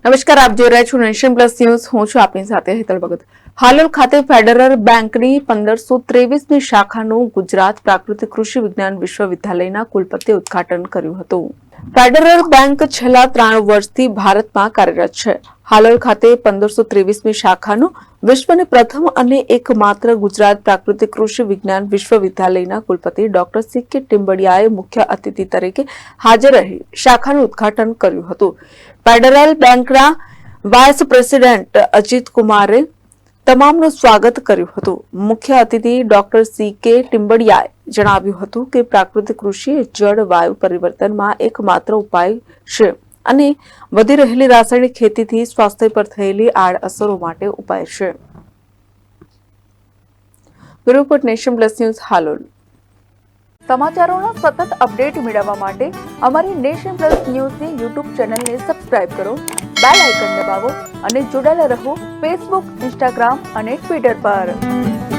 નમસ્કાર, આપ જોઈ રહ્યા છો નેશન પ્લસ ન્યૂઝ. હું છું આપની સાથે હેતલ ભગત. હાલોલ ખાતે ફેડરલ બેંકની 1523મી શાખાનું ગુજરાત પ્રાકૃતિક કૃષિ વિજ્ઞાન વિશ્વવિદ્યાલયના કુલપતિએ ઉદ્ઘાટન કર્યું હતું. ફેડરલ બેંક છેલ્લા 3 વર્ષથી ભારતમાં કાર્યરત છે. હાલોલ ખાતે 1523મી શાખાનું વિશ્વની પ્રથમ અને એકમાત્ર ગુજરાત પ્રાકૃતિક કૃષિ વિજ્ઞાન વિશ્વવિદ્યાલયના કુલપતિ ડોક્ટર સી.કે. ટિમ્બડિયાએ મુખ્ય અતિથિ તરીકે હાજર રહી શાખાનું ઉદ્ઘાટન કર્યું હતું. ફેડરલ બેંકના વાઇસ પ્રેસિડેન્ટ અજીત કુમારે તમામનું સ્વાગત કર્યું હતું. મુખ્ય અતિથિ ડોક્ટર સી.કે. ટિમ્બડિયાએ જણાવ્યું હતું કે પ્રાકૃતિક કૃષિ એ જળવાયુ પરિવર્તનમાં એકમાત્ર ઉપાય છે અને વધી રહેલી રાસાયણિક ખેતીથી સ્વાસ્થ્ય પર થયેલી આડઅસરો માટે ઉપાય છે. Report Nation Plus News Halol. સમાચારોના સતત અપડેટ મેળવવા માટે અમારી નેશન પ્લસ ન્યૂઝની યુટ્યુબ ચેનલને સબસ્ક્રાઇબ કરો, બેલ આઇકન દબાવો અને જોડાયેલા રહો ફેસબુક, ઇન્સ્ટાગ્રામ અને ટ્વિટર પર.